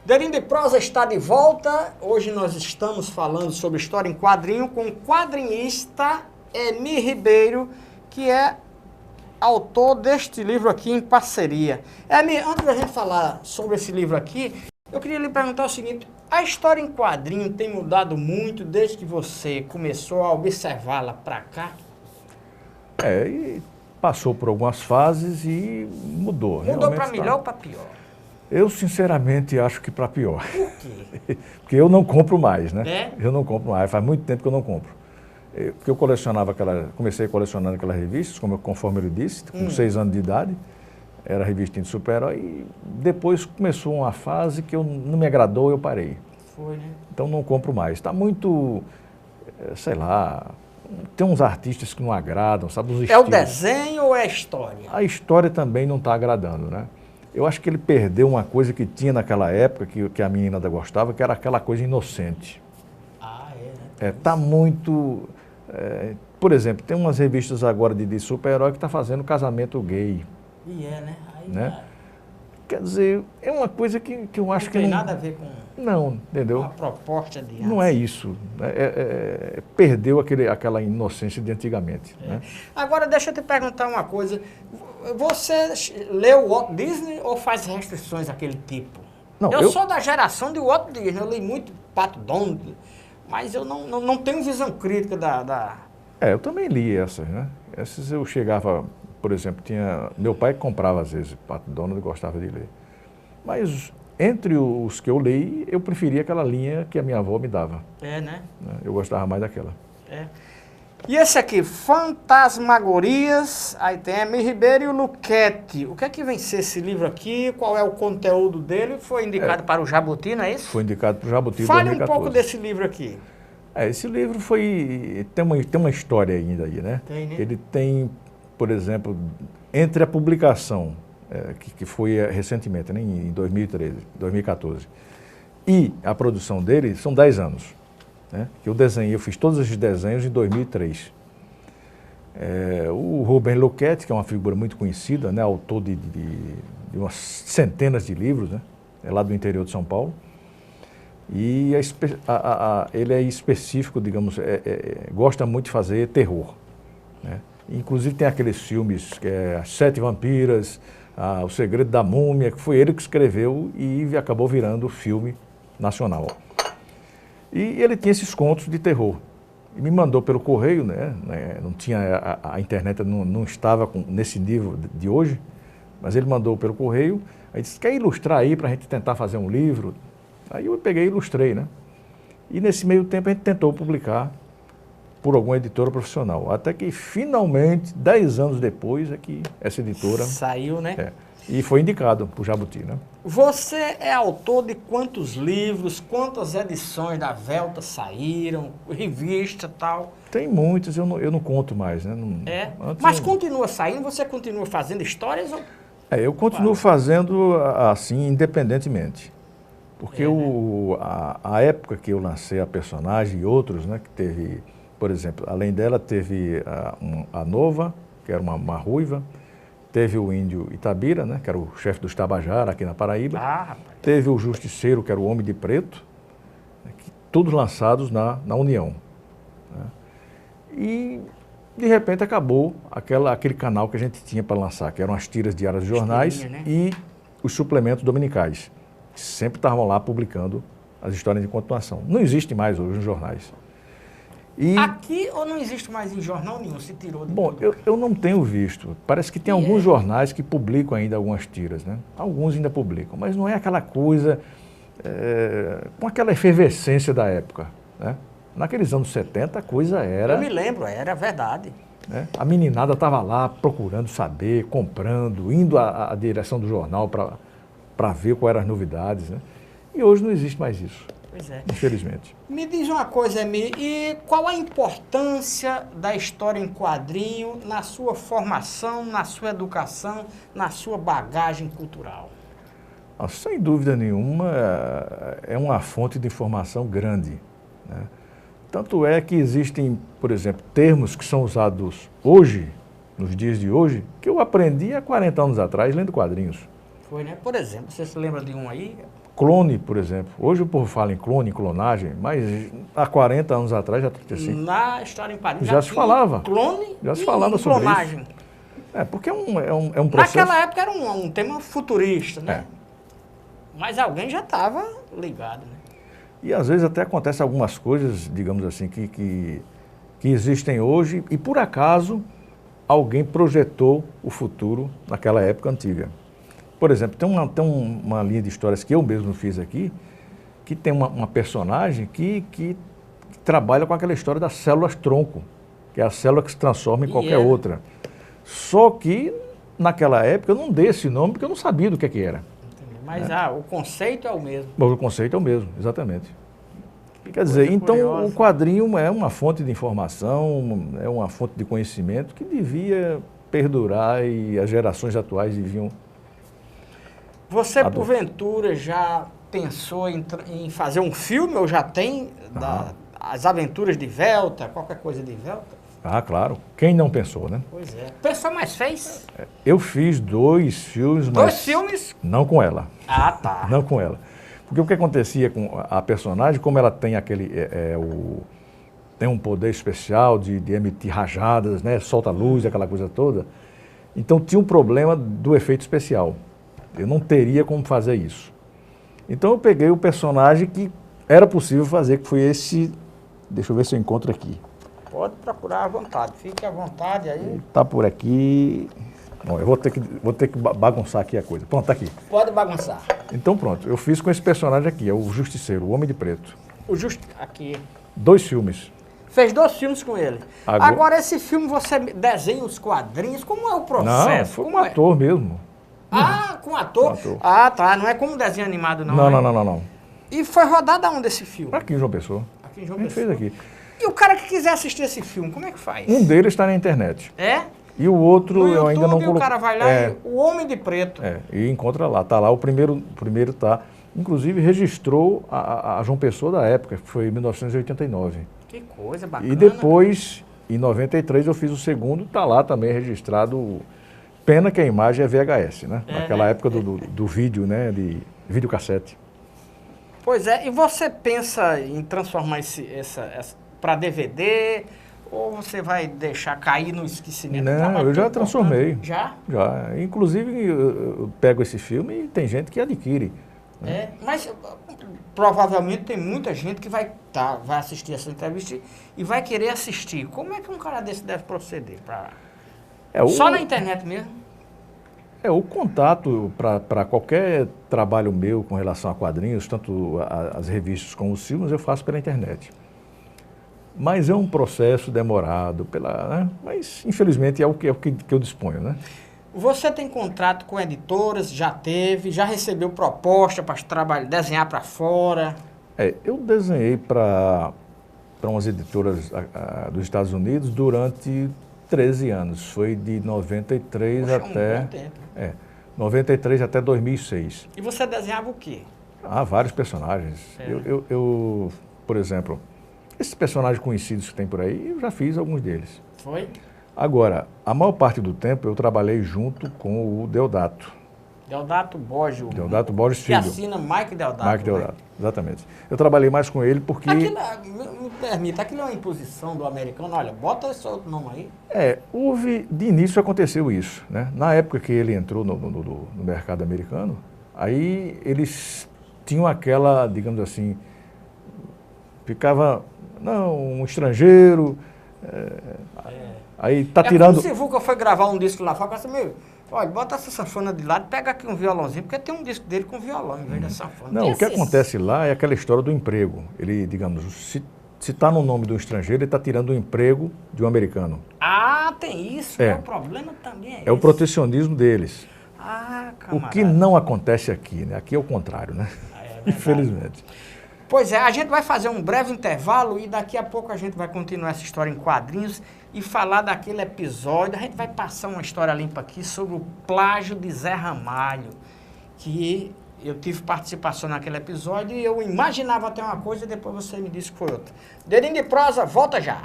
Dedinho de Prosa está de volta. Hoje nós estamos falando sobre história em quadrinho com o quadrinista Emi Ribeiro, que é autor deste livro aqui em parceria. Emi, antes da gente falar sobre esse livro aqui, eu queria lhe perguntar o seguinte: a história em quadrinho tem mudado muito desde que você começou a observá-la para cá? E passou por algumas fases e mudou. Mudou para melhor ou para pior? Eu, sinceramente, acho que para pior. Por quê? Porque eu não compro mais, né? É? Eu não compro mais, faz muito tempo que eu não compro. Porque eu comecei colecionando aquelas revistas, conforme ele disse, com 6 anos de idade. Era revistinha de super-herói e depois começou uma fase que não me agradou e eu parei. Foi, né? Então não compro mais. Está muito, sei lá, tem uns artistas que não agradam, sabe? Os É o estilos. desenho ou é a história? A história também não está agradando, né? Eu acho que ele perdeu uma coisa que tinha naquela época, que a meninada gostava, que era aquela coisa inocente. Ah, é, né? Tá muito... por exemplo, tem umas revistas agora de super-herói que está fazendo casamento gay. E é, né? Aí Né? Quer dizer, é uma coisa que eu acho que não tem nada a ver com Não, entendeu? a proposta de Não é isso. Perdeu aquela inocência de antigamente. Né? Agora, deixa eu te perguntar uma coisa. Você leu Walt Disney ou faz restrições daquele tipo? Não, eu sou da geração de Walt Disney, eu li muito Pato Donald, mas eu não tenho visão crítica da... eu também li essas, né? Essas eu chegava, por exemplo, meu pai comprava às vezes Pato Donald e gostava de ler. Mas entre os que eu li, eu preferia aquela linha que a minha avó me dava. É, né? Eu gostava mais daquela. É. E esse aqui, Fantasmagorias, aí tem Emi Ribeiro e o Luquete. O que é que vem ser esse livro aqui? Qual é o conteúdo dele? Foi indicado para o Jabuti, não é isso? Foi indicado para o Jabuti em Fale 2014. um pouco desse livro aqui. Esse livro tem uma história ainda aí, né? Tem, né? Ele tem, por exemplo, entre a publicação, que foi recentemente, né, em 2014, e a produção dele, são 10 anos. Né? Que eu fiz todos esses desenhos em 2003. O Rubem Luquete, que é uma figura muito conhecida, né, autor de umas centenas de livros, né, lá do interior de São Paulo, e ele é específico, digamos, gosta muito de fazer terror. Né? Inclusive tem aqueles filmes, que é As Sete Vampiras, O Segredo da Múmia, que foi ele que escreveu e acabou virando filme nacional. E ele tinha esses contos de terror. E me mandou pelo correio, né? Não tinha, a internet não estava nesse nível de hoje, mas ele mandou pelo correio. Aí disse: quer ilustrar aí para a gente tentar fazer um livro? Aí eu peguei e ilustrei, né? E nesse meio tempo a gente tentou publicar por alguma editora profissional. Até que finalmente, 10 anos depois, é que essa editora... Saiu, né? E foi indicado para o Jabuti, né? Você é autor de quantos livros, quantas edições da Velta saíram, revista e tal? Tem muitos, eu não conto mais, né? Mas continua saindo, você continua fazendo histórias? Ou... eu continuo fazendo assim, independentemente. Porque a época que eu lancei a personagem e outros, né? Que teve, por exemplo, além dela teve a Nova, que era uma ruiva. Teve o Índio Itabira, né, que era o chefe dos Tabajara aqui na Paraíba. Teve o Justiceiro, que era o Homem de Preto, né, todos lançados na União. Né. E, de repente, acabou aquele canal que a gente tinha para lançar, que eram as tiras diárias de jornais, né? E os suplementos dominicais, que sempre estavam lá publicando as histórias de continuação. Não existe mais hoje nos jornais. Aqui ou não existe mais em jornal nenhum? Se tirou de Bom, eu não tenho visto. Parece que tem alguns jornais que publicam ainda algumas tiras, né? Alguns ainda publicam, mas não é aquela coisa com aquela efervescência da época, né? Naqueles anos 70 a coisa era... Eu me lembro, era verdade. Né? A meninada estava lá procurando saber, comprando, indo à direção do jornal para ver quais eram as novidades, né? E hoje não existe mais isso. Pois é. Infelizmente. Me diz uma coisa, Emi, e qual a importância da história em quadrinho na sua formação, na sua educação, na sua bagagem cultural? Sem dúvida nenhuma, é uma fonte de informação grande. Né? Tanto é que existem, por exemplo, termos que são usados hoje, nos dias de hoje, que eu aprendi há 40 anos atrás, lendo quadrinhos. Foi, né? Por exemplo, você se lembra de um aí? Clone, por exemplo. Hoje o povo fala em clone, clonagem, mas há 40 anos atrás já assim, na história em quadrinhos já se falava. Clone já se falava sobre clonagem. Isso. Porque é um processo... Naquela época era um tema futurista, né? Mas alguém já estava ligado, né? E às vezes até acontece algumas coisas, digamos assim, que existem hoje e por acaso alguém projetou o futuro naquela época antiga. Por exemplo, tem uma linha de histórias que eu mesmo fiz aqui, que tem uma personagem que trabalha com aquela história das células-tronco, que é a célula que se transforma em qualquer outra. Só que naquela época eu não dei esse nome porque eu não sabia do que era. Mas o conceito é o mesmo. Mas o conceito é o mesmo, exatamente. Quer dizer, então curiosa. O quadrinho é uma fonte de informação, é uma fonte de conhecimento que devia perdurar e as gerações atuais deviam... Você, porventura, já pensou em fazer um filme ou já tem as aventuras de Velta, qualquer coisa de Velta? Ah, claro. Quem não pensou, né? Pois é. Pensou, mas fez? Eu fiz 2 filmes, mas... 2 filmes? Não com ela. Ah, tá. Não com ela. Porque o que acontecia com a personagem, como ela tem tem um poder especial de emitir rajadas, né? Solta luz, aquela coisa toda. Então tinha um problema do efeito especial. Eu não teria como fazer isso. Então eu peguei o personagem que era possível fazer, que foi esse... Deixa eu ver se eu encontro aqui. Pode procurar à vontade, fique à vontade aí. Tá por aqui. Bom, eu vou ter que bagunçar aqui a coisa. Pronto, tá aqui. Pode bagunçar. Então pronto, eu fiz com esse personagem aqui, é o Justiceiro, o Homem de Preto. Aqui. 2 filmes. Fez 2 filmes com ele. Agora esse filme você desenha os quadrinhos, como é o processo? Não, foi com ator mesmo. Ah, com ator? Ah, tá, não é como desenho animado não. Não. E foi rodado aonde esse filme? Aqui em João Pessoa. Aqui em João Pessoa. A gente fez aqui. E o cara que quiser assistir esse filme, como é que faz? Um deles está na internet. É? E o outro no YouTube, eu ainda não coloquei. O cara vai lá e o Homem de Preto. E encontra lá. Tá lá, o primeiro tá. Inclusive registrou a João Pessoa da época, que foi em 1989. Que coisa bacana. E depois, em 93, eu fiz o segundo, tá lá também registrado. Pena que a imagem é VHS, né? Naquela época do vídeo, né? De videocassete. Pois é, e você pensa em transformar essa para DVD ou você vai deixar cair no esquecimento? Não, eu já transformei. Já? Já. Inclusive, eu pego esse filme e tem gente que adquire. Né? Mas provavelmente tem muita gente que vai assistir essa entrevista e vai querer assistir. Como é que um cara desse deve proceder? Só na internet mesmo? O contato para qualquer trabalho meu com relação a quadrinhos, tanto as revistas como os filmes, eu faço pela internet. Mas é um processo demorado, né? Mas infelizmente é o que eu disponho, né? Você tem contrato com editoras, já recebeu proposta para desenhar para fora? Eu desenhei para umas editoras dos Estados Unidos durante 13 anos. Foi de 93 até... Um bom tempo. 93 até 2006. E você desenhava o quê? Vários personagens. Eu, por exemplo, esses personagens conhecidos que tem por aí, eu já fiz alguns deles. Foi? Agora, a maior parte do tempo eu trabalhei junto com o Deodato. Deodato Borges. Deodato Borges Filho. Que assina Mike Deodato. Mike Deodato, exatamente. Eu trabalhei mais com ele porque... Me permita, aquilo é uma imposição do americano, olha, bota esse outro nome aí. De início aconteceu isso, né? Na época que ele entrou no mercado americano, aí eles tinham aquela, digamos assim, ficava, um estrangeiro, aí tá tirando... Como se Vuca foi gravar um disco lá, fala assim, olha, bota essa sanfona de lado, pega aqui um violãozinho, porque tem um disco dele com violão em vez da sanfona. Não, o que acontece lá é aquela história do emprego. Ele, digamos, se está no nome do estrangeiro, ele está tirando o emprego de um americano. Ah, tem isso. O problema também é o protecionismo deles. Camarada. O que não acontece aqui, né? Aqui é o contrário, né? Infelizmente. Pois é, a gente vai fazer um breve intervalo e daqui a pouco a gente vai continuar essa história em quadrinhos e falar daquele episódio. A gente vai passar uma história limpa aqui sobre o plágio de Zé Ramalho, que eu tive participação naquele episódio e eu imaginava até uma coisa e depois você me disse que foi outra. Dedinho de prosa, volta já!